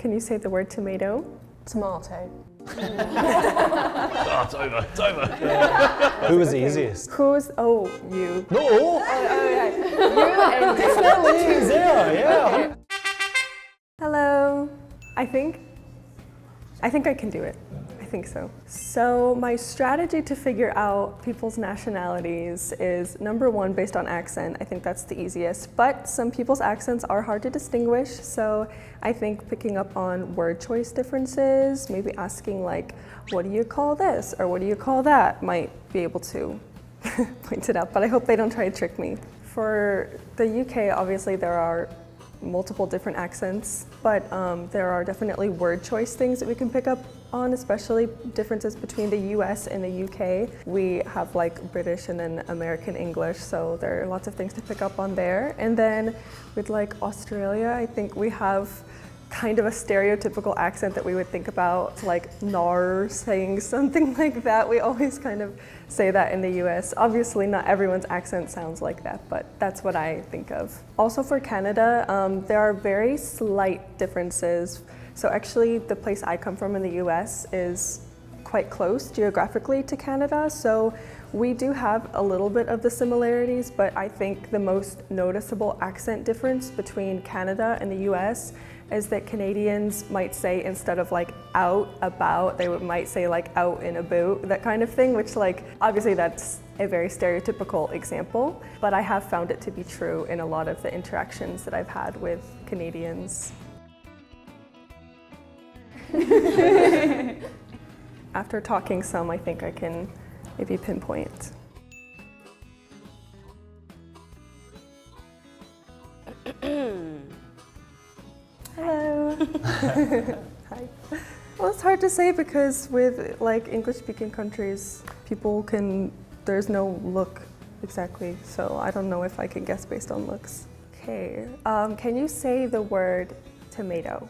Can you say the word tomato? Tomato. Oh, it's over. It's over. Who was the easiest? Who's, oh, you. No! Oh, yeah. You and Definitely Zea, yeah. Hello. I think I can do it. I think so. So my strategy to figure out people's nationalities is number one, based on accent. I think that's the easiest, but some people's accents are hard to distinguish. So I think picking up on word choice differences, maybe asking like, what do you call this? Or what do you call that? Might be able to point it out, but I hope they don't try to trick me. For the UK, obviously there are multiple different accents, but there are definitely word choice things that we can pick up on, especially differences between the US and the UK. We have like British and then American English, so there are lots of things to pick up on there. And then with like Australia, I think we have kind of a stereotypical accent that we would think about, like nar, saying something like that. We always kind of say that in the US. Obviously not everyone's accent sounds like that, but that's what I think of. Also for Canada, there are very slight differences. So actually the place I come from in the US is quite close geographically to Canada, so we do have a little bit of the similarities, but I think the most noticeable accent difference between Canada and the US is that Canadians might say, instead of like out, about, they might say like out and about, that kind of thing, which like, obviously that's a very stereotypical example, but I have found it to be true in a lot of the interactions that I've had with Canadians. After talking some, I think I can maybe pinpoint. Hello. Hi. Well, it's hard to say because with like English-speaking countries, there's no look exactly, so I don't know if I can guess based on looks. Okay, can you say the word tomato?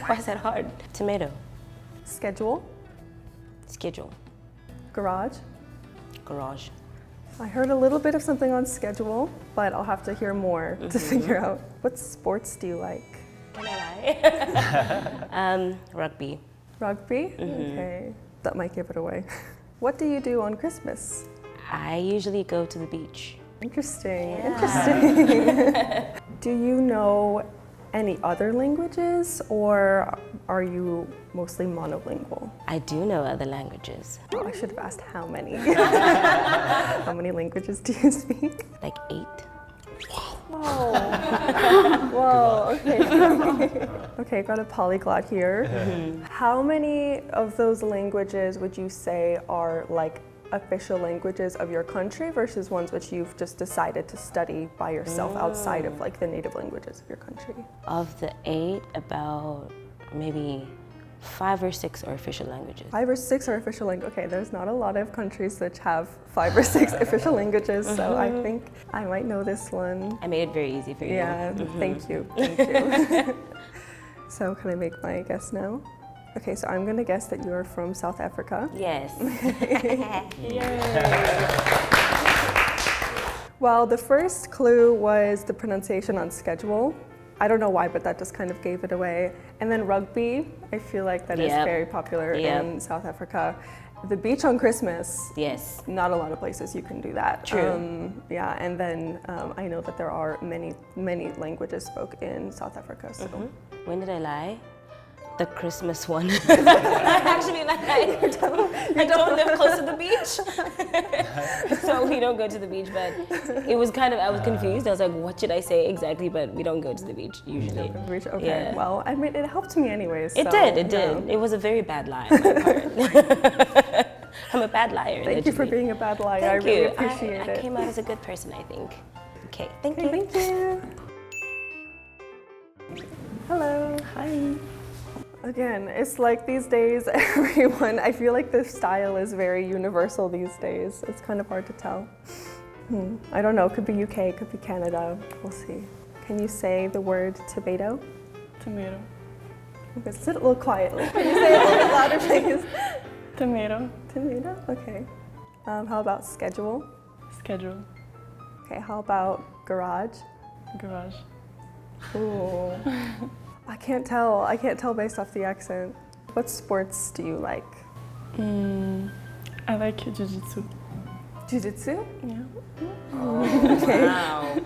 Why is that hard? Tomato. Schedule. Schedule. Garage. Garage. I heard a little bit of something on schedule, but I'll have to hear more to figure out. What sports do you like? Can I lie? Rugby. Rugby? Okay, that might give it away. What do you do on Christmas? I usually go to the beach. Interesting, interesting. Do you know any other languages, or are you mostly monolingual? I do know other languages. Oh, I should have asked how many. How many languages do you speak? Like 8. Whoa. Whoa, okay. Okay, got a polyglot here. How many of those languages would you say are like official languages of your country versus ones which you've just decided to study by yourself outside of like the native languages of your country? Of the 8, about maybe 5 or 6 are official languages. 5 or 6 are official languages. Okay, there's not a lot of countries which have 5 or 6 official languages, so I think I might know this one. I made it very easy for you. Yeah, thank you, thank you. So can I make my guess now? Okay, so I'm gonna guess that you're from South Africa. Yes. Well, the first clue was the pronunciation on schedule. I don't know why, but that just kind of gave it away. And then rugby, I feel like that is very popular in South Africa. The beach on Christmas. Yes. Not a lot of places you can do that. True. Yeah, and then I know that there are many languages spoken in South Africa. So. When did I lie? The Christmas one. Actually, like, I don't live close to the beach. So we don't go to the beach, but it was kind of, I was confused. I was like, what should I say exactly? But we don't go to the beach usually. Okay, yeah. Well, I mean, it helped me anyways. It did. It was a very bad lie on my part. I'm a bad liar. Thank you for being a bad liar. Thank I really you. appreciate it. I came out as a good person, I think. Okay, thank you. Thank you. Hello. Hi. Again, it's like these days, everyone, I feel like the style is very universal these days. It's kind of hard to tell. I don't know, it could be UK, it could be Canada, we'll see. Can you say the word tomato? Tomato. Okay, sit a little quietly. Can you say it a little bit louder, please? Tomato. Tomato, okay. How about schedule? Schedule. Okay, how about garage? Garage. Ooh. I can't tell. I can't tell based off the accent. What sports do you like? I like jiu-jitsu. Jiu-jitsu? Yeah. Okay. Wow.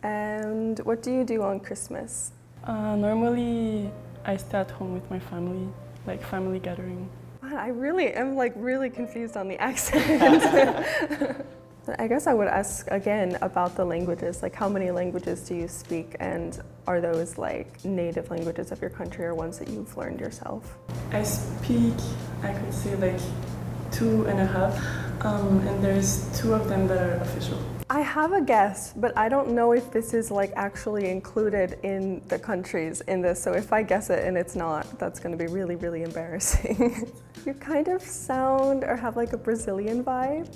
And what do you do on Christmas? Normally, I stay at home with my family, like family gathering. Man, I really am like really confused on the accent. I guess I would ask again about the languages. Like, how many languages do you speak, and are those like native languages of your country or ones that you've learned yourself? I speak, I could say like 2.5, and there's 2 of them that are official. I have a guess, but I don't know if this is like actually included in the countries in this. So if I guess it and it's not, that's going to be really, really embarrassing. You kind of sound or have like a Brazilian vibe.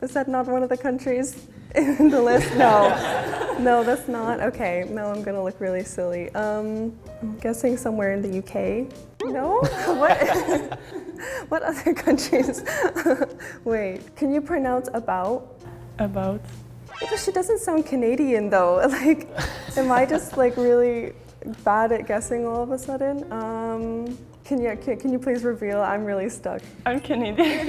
Is that not one of the countries in the list? No. No, that's not. Okay, no, I'm gonna look really silly. I'm guessing somewhere in the UK. No? What? What other countries? Wait, can you pronounce about? About? She doesn't sound Canadian though. Like, am I just like really bad at guessing all of a sudden? Can you please reveal? I'm really stuck. I'm Canadian.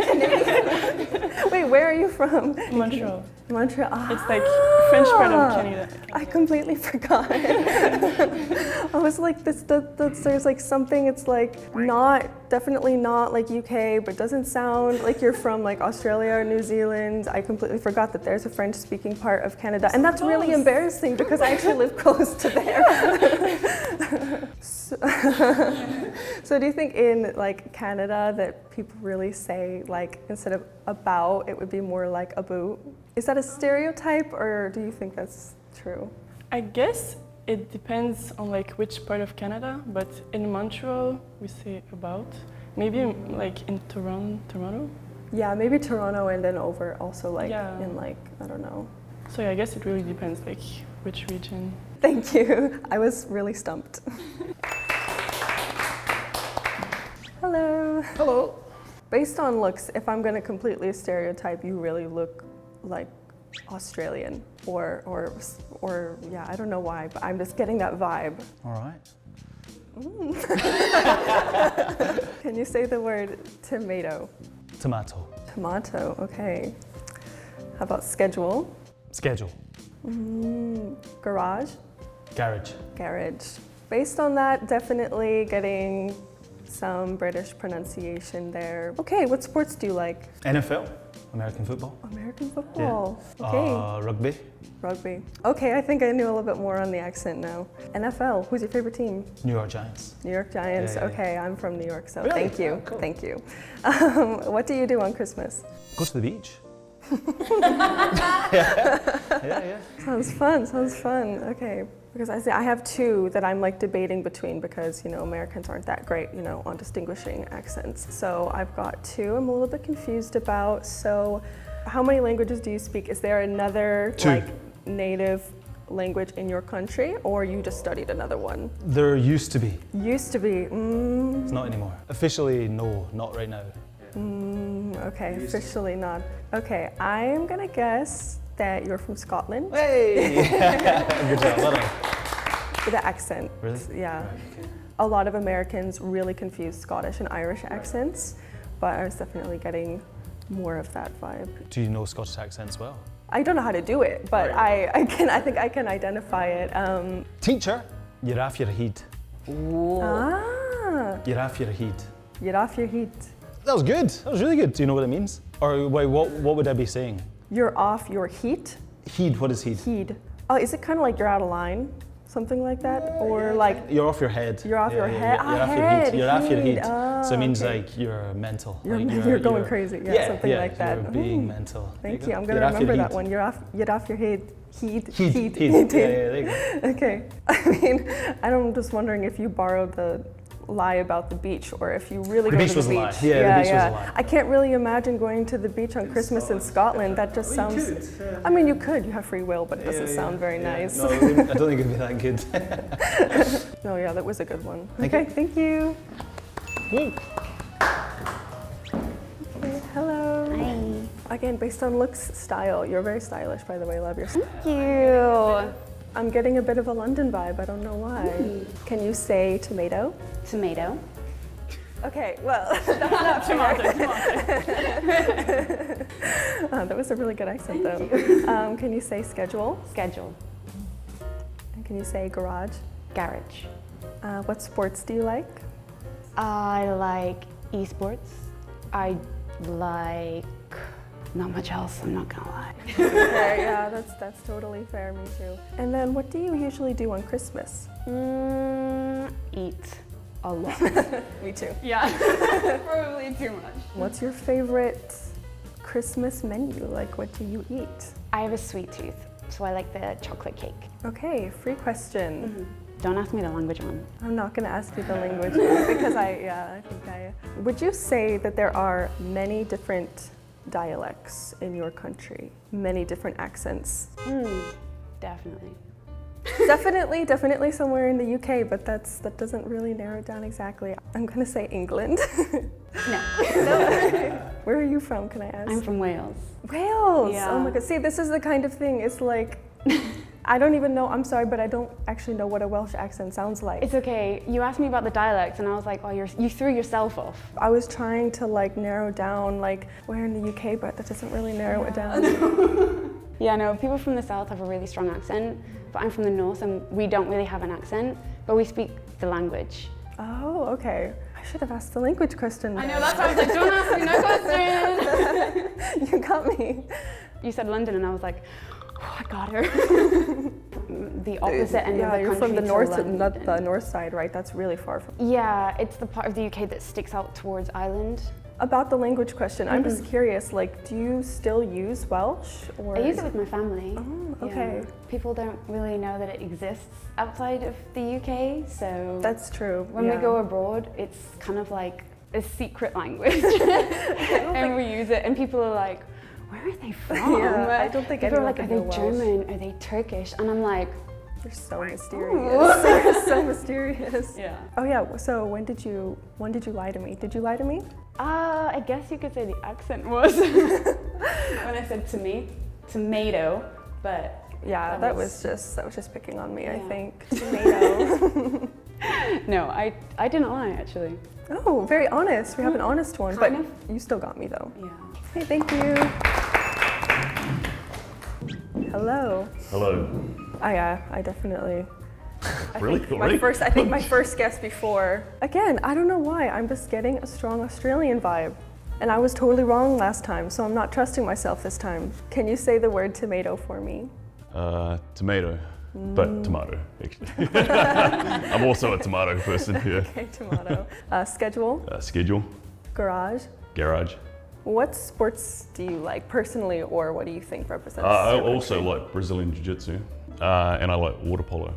Wait, where are you from? Montreal. Montreal. Ah, It's like French part of Canada. I completely forgot. I was like, there's like something. It's like definitely not like UK, but doesn't sound like you're from like Australia or New Zealand. I completely forgot that there's a French-speaking part of Canada, and that's really embarrassing because I actually live close to there. So do you think in like Canada that people really say like instead of about, it would be more like a boot? Is that a stereotype, or do you think that's true? I guess it depends on like which part of Canada, but in Montreal we say about. Maybe like in Toronto. Yeah, maybe Toronto and then over also like Yeah. in like, I don't know. So yeah, I guess it really depends like which region. Thank you. I was really stumped. Hello. Hello. Based on looks, if I'm going to completely stereotype, you really look like Australian or yeah, I don't know why, but I'm just getting that vibe. All right. Can you say the word tomato? Tomato. Tomato, okay. How about schedule? Schedule. Garage? Garage. Garage. Based on that, definitely getting some British pronunciation there. Okay, what sports do you like? NFL. American football. American football. Okay. Rugby. Rugby. Okay, I think I knew a little bit more on the accent now. NFL, who's your favorite team? New York Giants. New York Giants. Yeah, yeah. Okay, I'm from New York, so Really? thank you. Oh, cool. Thank you. What do you do on Christmas? Go to the beach. Yeah. Sounds fun, sounds fun. Okay. Because I have 2 that I'm like debating between because, you know, Americans aren't that great, you know, on distinguishing accents. So I've got 2 I'm a little bit confused about. So how many languages do you speak? Is there another 2. like native language in your country, or you just studied another one? There used to be. Used to be. It's not anymore. Officially, no, not right now. Okay, officially not. Okay, I'm gonna guess that you're from Scotland. Hey! Good job, well done. With the accent. Really? Yeah. A lot of Americans really confuse Scottish and Irish accents, but I was definitely getting more of that vibe. Do you know Scottish accents well? I don't know how to do it, but I think I can identify it. Teacher, you're off your head. You're off your head. You're off your heat. That was good. That was really good. Do you know what it means? Or wait, what would I be saying? You're off your heat. Heed, what is heed? Heed. Oh, is it kind of like you're out of line? Something like that? Or like You're off your head. you're off your head? You're off your head. head. You're off your Heed. head. Oh, So it means okay. like you're mental. You're, Like you're going crazy. Yeah, something like that. You're being mental. Thank There you. go. I'm gonna You're off your remember that head. one. You're off your head. Heed. Heed. Heed. There you go. Okay. I mean, I'm just wondering if you borrowed the lie about the beach, or if you really The go beach to was the a lie. beach. Yeah, the beach was a lie. I can't really imagine going to the beach on Christmas in Scotland. That just sounds. I mean, you could. You have free will, but it doesn't sound very nice. No, I don't think it'd be that good. No, yeah, that was a good one. Thank Okay, you. thank you. Woo. Okay, hello. Hi. Again, based on looks, style. You're very stylish, by the way. Love your style. Thank you. I'm getting a bit of a London vibe. I don't know why. Can you say tomato? Tomato. Okay, well, that's not tomato. That was a really good accent, though. Can you say schedule? Schedule. And can you say garage? Garage. What sports do you like? I like esports. I like not much else, I'm not gonna lie. Okay, yeah, that's totally fair, me too. And then what do you usually do on Christmas? Eat a lot. Me too. Yeah, probably too much. What's your favorite Christmas menu? Like, what do you eat? I have a sweet tooth, so I like the chocolate cake. Okay, free question. Don't ask me the language one. I'm not gonna ask you the language because would you say that there are many different dialects in your country? Many different accents? Definitely. Definitely somewhere in the UK, but that doesn't really narrow it down exactly. I'm gonna say England. No. Where are you from, can I ask? I'm from Wales. Wales! Yeah. Oh my god, see, this is the kind of thing, it's like, I don't even know, I'm sorry, but I don't actually know what a Welsh accent sounds like. It's okay. You asked me about the dialects and I was like, oh, you threw yourself off. I was trying to like narrow down like where in the UK, but that doesn't really narrow it down. Yeah, no, people from the south have a really strong accent, but I'm from the north and we don't really have an accent, but we speak the language. Oh, okay. I should have asked the language question. I know, that's why I was like, don't ask me no question. You got me. You said London and I was like, oh, I got her. The opposite end of the country. You're from the to north, London. not the north side, right? That's really far from. Yeah, it's the part of the UK that sticks out towards Ireland. About the language question, I'm just curious, like, do you still use Welsh? Or I use it with my family. Oh, okay. Yeah. People don't really know that it exists outside of the UK, so That's true. when we go abroad, it's kind of like a secret language. And we use it, and people are like, where are they from? Yeah, I don't think people are anyone like, are can they know Welsh. German? Are they Turkish? And I'm like, You're so mysterious. You're so mysterious. yeah. Oh yeah. So when did you lie to me? Did you lie to me? I guess you could say the accent was when I said tomato, but Yeah, that was just picking on me. I Yeah. think tomato. no, I didn't lie actually. Oh, very honest. We have an honest one, Kind but of. you still got me though. Yeah. Hey, thank you. Hello. Hello. I definitely. Really? I think my first guest before. Again, I don't know why. I'm just getting a strong Australian vibe. And I was totally wrong last time, so I'm not trusting myself this time. Can you say the word tomato for me? Tomato. But tomato, actually. I'm also a tomato person here. Okay, tomato. Schedule, Schedule. garage. Garage. What sports do you like personally, or what do you think represents I your also country? like Brazilian Jiu-Jitsu. And I like water polo.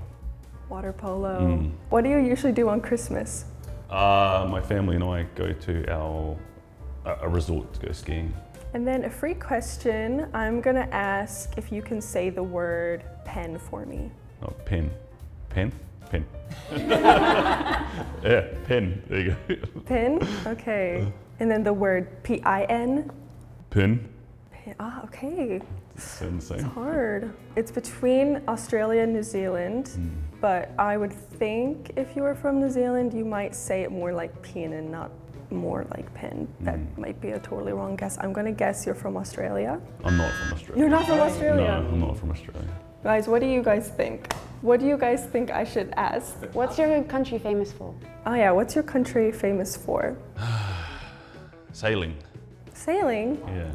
Water polo. What do you usually do on Christmas? My family and I go to a resort to go skiing. And then a free question. I'm gonna ask if you can say the word pen for me. Oh, pen. Pen? Pen. Yeah, pen. There you go. Pin? Okay. And then the word P-I-N? Pin. Pin. Ah, okay. Same, same. Hard. It's between Australia and New Zealand, but I would think if you were from New Zealand, you might say it more like pin and not more like pen. That might be a totally wrong guess. I'm gonna guess you're from Australia. I'm not from Australia. You're not from Australia? No, I'm not from Australia. Guys, what do you guys think? What do you guys think I should ask? What's your country famous for? Oh yeah, what's your country famous for? Sailing. Sailing? Yeah.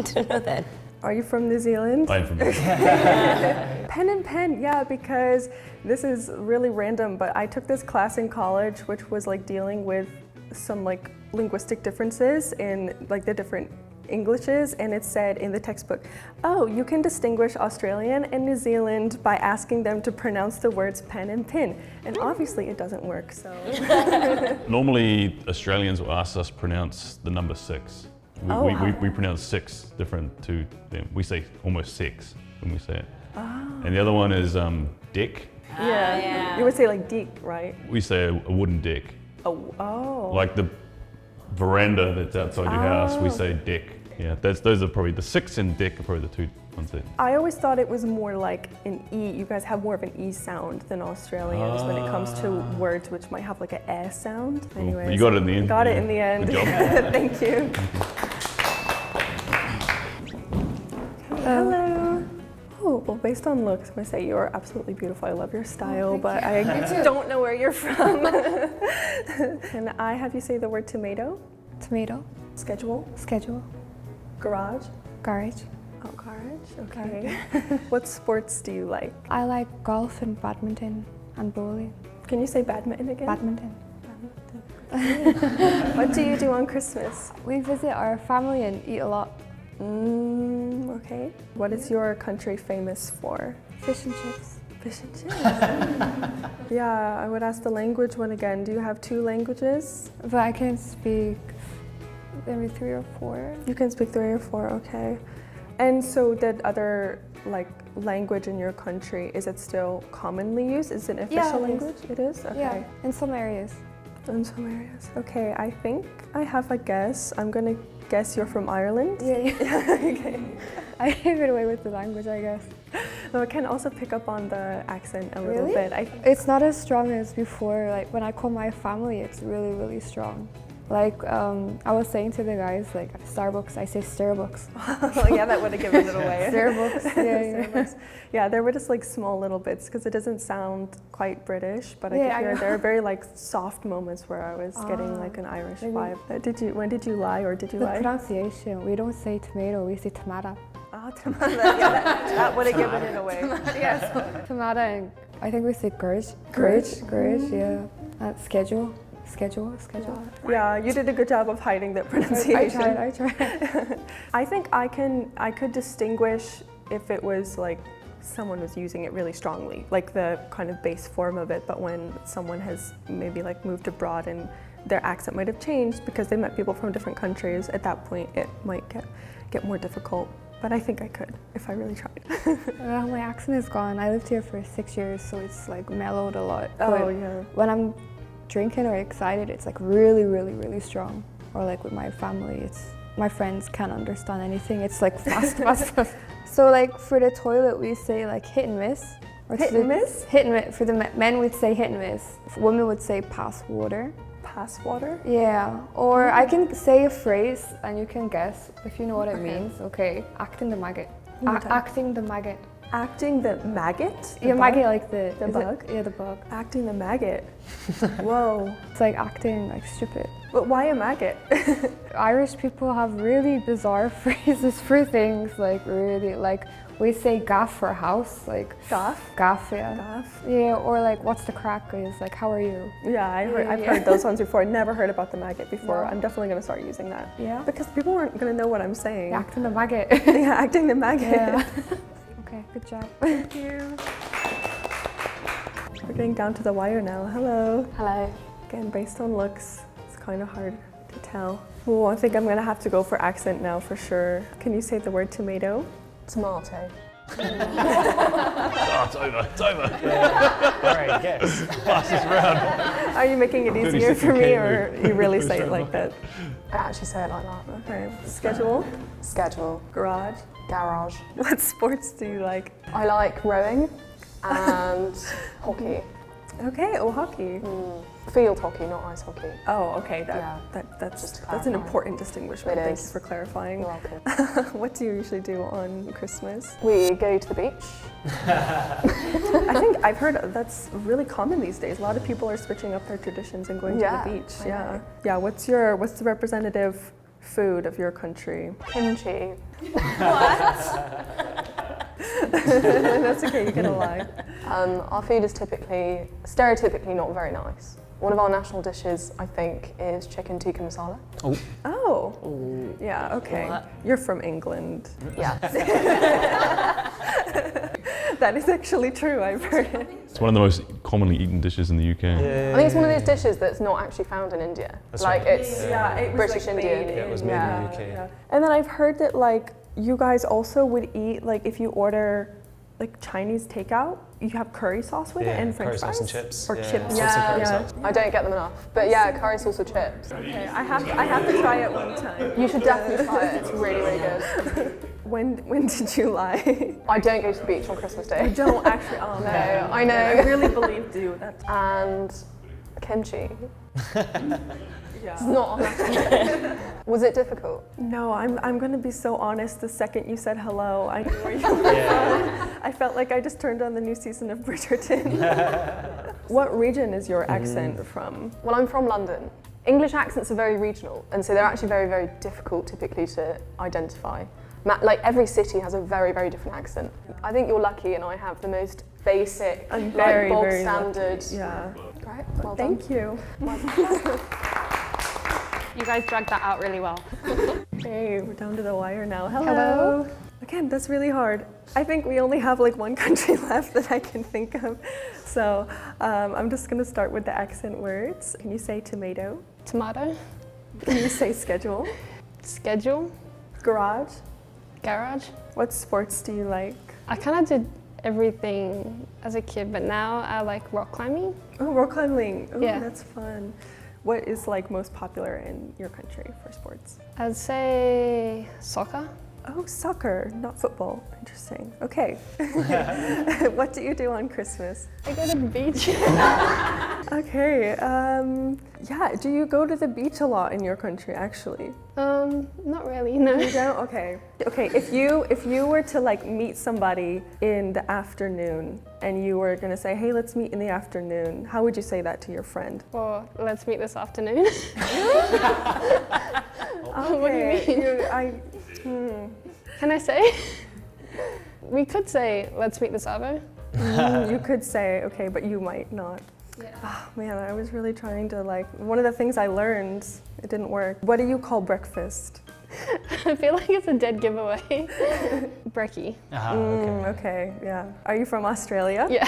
Didn't know that. Are you from New Zealand? I'm from Pen and pen, yeah, because this is really random, but I took this class in college which was like dealing with some like linguistic differences in like the different Englishes, and it said in the textbook, oh, you can distinguish Australian and New Zealand by asking them to pronounce the words pen and pin. And obviously it doesn't work, so. Normally, Australians will ask us pronounce the number 6. We pronounce 6 different to them. We say almost 6 when we say it. And the other one is deck. Yeah. You would say like deek, right? We say a wooden deck. Oh. Like the veranda that's outside your house, we say deck. Yeah, those are probably the 6 and Dek are probably the 2 ones that. I always thought it was more like an E. You guys have more of an E sound than Australians when it comes to words which might have like an S sound. Anyways, You got it in the end. Got it Yeah. in the end. Good job. Thank you. Hello. Oh, well, based on looks, I'm gonna say you're absolutely beautiful. I love your style, but I don't know where you're from. Can I have you say the word tomato? Tomato. Schedule. Schedule. Garage. Garage. Oh, garage. Okay. What sports do you like? I like golf and badminton and bowling. Can you say badminton again? Badminton. What do you do on Christmas? We visit our family and eat a lot. Okay. What is your country famous for? Fish and chips. Fish and chips. Yeah, I would ask the language one again. Do you have 2 languages? But I can speak maybe 3 or 4. You can speak 3 or 4, okay. And so the other language in your country, is it still commonly used? Is it an official language? It is? Okay. Yeah, in some areas. In some areas. Okay, I think I have a guess. I'm gonna guess you're from Ireland. Yeah. Okay. I gave it away with the language, I guess. No, I can also pick up on the accent a little Really? bit. It's not as strong as before. Like when I call my family, it's really, really strong. Like I was saying to the guys, like Starbucks, I say Starbucks. Yeah, that would have given it away. Starbucks. Yeah. Starbucks. Yeah, there were just like small little bits because it doesn't sound quite British, but I could hear there are very like soft moments where I was getting like an Irish vibe. When did you lie or did you The lie? pronunciation, we don't say tomato, we say tomato. Ah, tomato. Yeah, that would have given it away. Yes. Tomato and I think we say gurge, yeah. Schedule. Yeah, you did a good job of hiding that pronunciation. I tried. I think I could distinguish if it was like someone was using it really strongly, like the kind of base form of it, but when someone has maybe like moved abroad and their accent might have changed because they met people from different countries, at that point it might get more difficult. But I think I could if I really tried. Well, my accent is gone. I lived here for 6 years, so it's like mellowed a lot. Oh, But yeah. when I'm drinking or excited, it's like really, really, really strong. Or like with my family, it's my friends can't understand anything. It's like fast. So like for the toilet, we say like hit and miss. Or Hit and miss? Hit and miss. For the men, we'd say hit and miss. Women would say pass water. Pass water? Yeah. Or I can say a phrase and you can guess if you know what it means. Okay. Acting the maggot. Acting the maggot. Acting the maggot? The Yeah, bug? maggot like the bug? Yeah, the bug. Acting the maggot. Whoa. It's like acting like stupid. But why a maggot? Irish people have really bizarre phrases for things, like really, like we say gaff for house, like Gaff? Gaff, yeah. Gaff? Yeah, or like what's the crack is like how are you? Yeah, I've heard those ones before. I never heard about the maggot before. No. I'm definitely going to start using that. Yeah. Because people aren't going to know what I'm saying. Acting the maggot. Yeah, acting the maggot. Yeah. Okay, good job. Thank you. We're getting down to the wire now. Hello. Hello. Again, based on looks, it's kind of hard to tell. Oh, I think I'm going to have to go for accent now for sure. Can you say the word tomato? Tomato. Oh, it's over. All right, guess. Fastest round. Are you making it easier for me or you really say it like that? I actually say it like that. Okay. Schedule? Schedule. Garage? Garage. What sports do you like? I like rowing and hockey. Okay, hockey. Field hockey, not ice hockey. Oh, okay. Yeah. That's Just to an clarify. important distinguishment. It Thank is. you for clarifying. You're welcome. What do you usually do on Christmas? We go to the beach. I think I've heard that's really common these days. A lot of people are switching up their traditions and going Yeah, to the beach. I Yeah. know. Yeah. What's the representative food of your country? Kimchi. That's okay. You can lie. Our food is stereotypically not very nice. One of our national dishes, I think, is chicken tikka masala. Oh. Yeah. Okay. You're from England. Yeah. That is actually true. I've heard it. It's one of the most commonly eaten dishes in the UK. I think it's one of those dishes that's not actually found in India. That's like right. it's Yeah, it was British like Indian. made Yeah, it was made in the UK. Yeah. And then I've heard that like you guys also would eat like if you order like Chinese takeout, you have curry sauce with it and French curry fries? sauce and chips. Or chips. Sauce and curry Yeah. sauce. I don't get them enough. But yeah, curry sauce or chips. Okay, I have to try it one time. You should definitely try it. It's really, really good. When did you lie? I don't go to the beach on Christmas Day. You don't actually. Oh No, man. I know. I really believed you. That's And kimchi. yeah. It's not. Was it difficult? No, I'm gonna be so honest. The second you said hello, I knew where you were from. I felt like I just turned on the new season of Bridgerton. What region is your accent from? Well, I'm from London. English accents are very regional, and so they're actually very, very difficult typically to identify. Like every city has a very, very different accent. I think you're lucky, and I have the most basic, I'm like very, bog very standard. lucky. Yeah. Right. Well done. Thank you. You guys dragged that out really well. Hey, we're down to the wire now. Hello. Again, that's really hard. I think we only have like one country left that I can think of. So I'm just gonna start with the accent words. Can you say tomato? Tomato. Can you say schedule? Schedule. Garage? Garage. What sports do you like? I kind of did everything as a kid, but now I like rock climbing. Oh, rock climbing. Oh, Yeah. that's fun. What is like most popular in your country for sports? I'd say soccer. Oh, soccer, not football. Interesting. Okay. What do you do on Christmas? I go to the beach. Okay. Yeah. Do you go to the beach a lot in your country, actually? Not really, no. You don't? Okay. Okay. If you were to like meet somebody in the afternoon and you were gonna say, hey, let's meet in the afternoon, how would you say that to your friend? Or let's meet this afternoon. What do you mean? Can I say? We could say, let's meet this Avo. You could say, okay, but you might not. Yeah. Oh, man, I was really trying to like, one of the things I learned, it didn't work. What do you call breakfast? I feel like it's a dead giveaway. Brekkie. Okay, yeah. Are you from Australia? Yeah.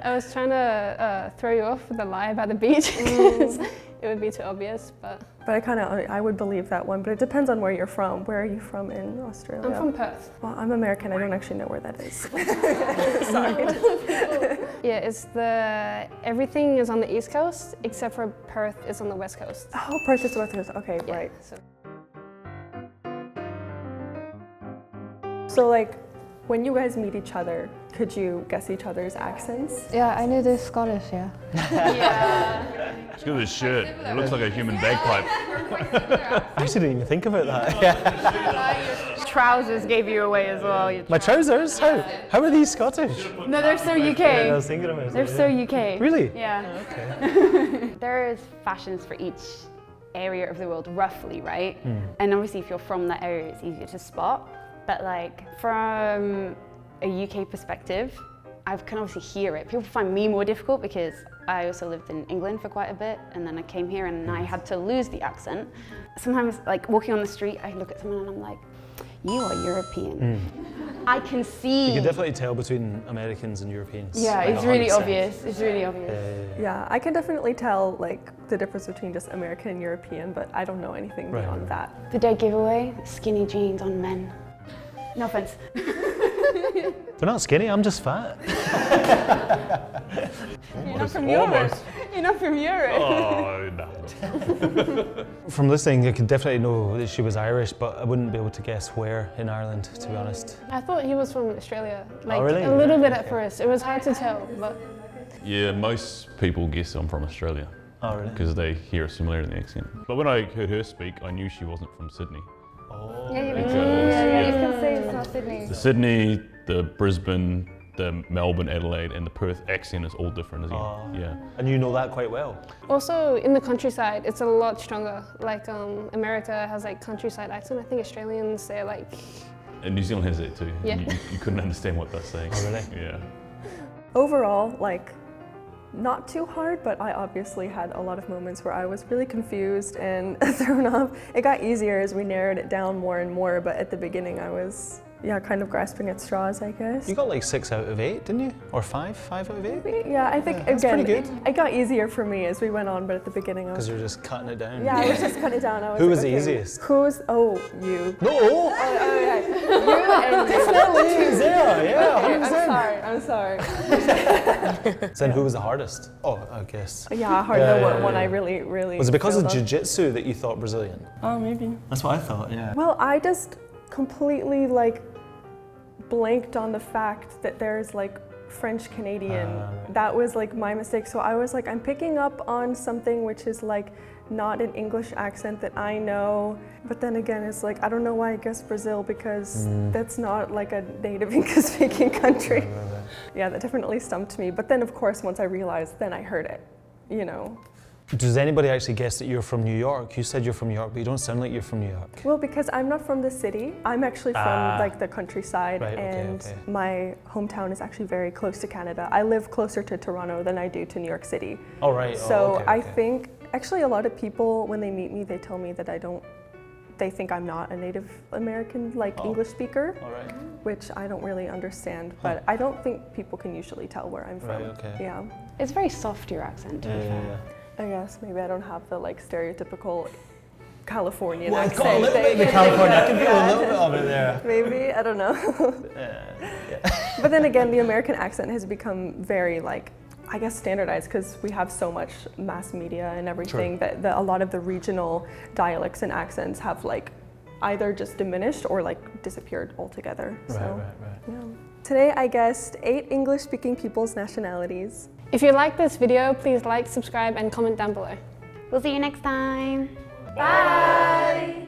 I was trying to throw you off with a lie about the beach because it would be too obvious, but. But I would believe that one, but it depends on where you're from. Where are you from in Australia? I'm from Perth. Well, I'm American, I don't actually know where that is. Sorry. Yeah, everything is on the East Coast except for Perth is on the West Coast. Oh, Perth is West Coast, okay, Yeah, right. so. So like, when you guys meet each other, could you guess each other's accents? Yeah, I knew this Scottish, yeah. Look at this shirt. It looks like a human bagpipe. I actually didn't even think about that. Trousers gave you away as well. My trousers? How are these Scottish? No, they're so UK. I was thinking about it. They're so UK. Really? Yeah. Okay. There's fashions for each area of the world, roughly, right? And obviously, if you're from that area, it's easier to spot. But like from a UK perspective, I can obviously hear it. People find me more difficult because I also lived in England for quite a bit, and then I came here and I had to lose the accent. Sometimes, like walking on the street, I look at someone and I'm like, "You are European." I can see. You can definitely tell between Americans and Europeans. Yeah, like it's really 100%. obvious. It's really obvious. Yeah, I can definitely tell like the difference between just American and European, but I don't know anything beyond that. The dead giveaway: skinny jeans on men. No offense. They're not skinny, I'm just fat. You're not from Europe. You're not from Europe. Oh, no. From listening, I could definitely know that she was Irish, but I wouldn't be able to guess where in Ireland, to be honest. I thought he was from Australia. Like really? a little bit at first. It was hard to tell, but. Yeah, most people guess I'm from Australia Oh, really? because they hear a similarity in the accent. But when I heard her speak, I knew she wasn't from Sydney. Oh. Yeah, you Because, can say it's not Sydney. the Sydney, the Brisbane, the Melbourne, Adelaide, and the Perth accent is all different again. Oh. Yeah. And you know that quite well? Also, in the countryside, it's a lot stronger. Like America has like countryside accent. I think Australians say like. And New Zealand has that too. Yeah. You couldn't understand what they're saying. Oh, really? Yeah. Overall, like, not too hard, but I obviously had a lot of moments where I was really confused and thrown off. It got easier as we narrowed it down more and more, but at the beginning I was yeah, kind of grasping at straws, I guess. You got like 6 out of 8, didn't you? Or 5 out of 8? Yeah, I think that's again, pretty good. it got easier for me as we went on, but at the beginning I was. Because you're just cutting it down. Yeah, I was just cutting it down. I was Who like, was the okay, easiest? Who's? Oh, you. No! Oh, yeah. You and you. Definitely Zea, yeah, Okay, 100%. I'm sorry. So then who was the hardest? Oh, I guess. Yeah, hard Yeah, one yeah. I really. Was it because of failed on. jiu-jitsu that you thought Brazilian? Oh, maybe. That's what I thought, yeah. Well, I just completely like blanked on the fact that there's like French Canadian. Right. That was like my mistake. So I was like, I'm picking up on something which is like not an English accent that I know. But then again, it's like, I don't know why I guess Brazil, because that's not like a native English speaking country. Right. Yeah, that definitely stumped me. But then of course, once I realized, then I heard it, you know. Does anybody actually guess that you're from New York? You said you're from New York, but you don't sound like you're from New York. Well, because I'm not from the city. I'm actually from like the countryside, Right, okay, and okay. my hometown is actually very close to Canada. I live closer to Toronto than I do to New York City. Oh, right. So okay, I okay. think, actually a lot of people, when they meet me, they tell me that they think I'm not a Native American, like English speaker, All right. which I don't really understand, but I don't think people can usually tell where I'm from. Right, okay. Yeah, It's very soft, your accent, to be fair. I guess maybe I don't have the like stereotypical Californian Well, accent. got a little bit of the California. I can feel a little bit of it there. Maybe, I don't know. But then again, the American accent has become very like, I guess standardized because we have so much mass media and everything that a lot of the regional dialects and accents have like either just diminished or like disappeared altogether. Right. Yeah. Today I guessed 8 English-speaking people's nationalities. If you like this video, please like, subscribe, and comment down below. We'll see you next time. Bye!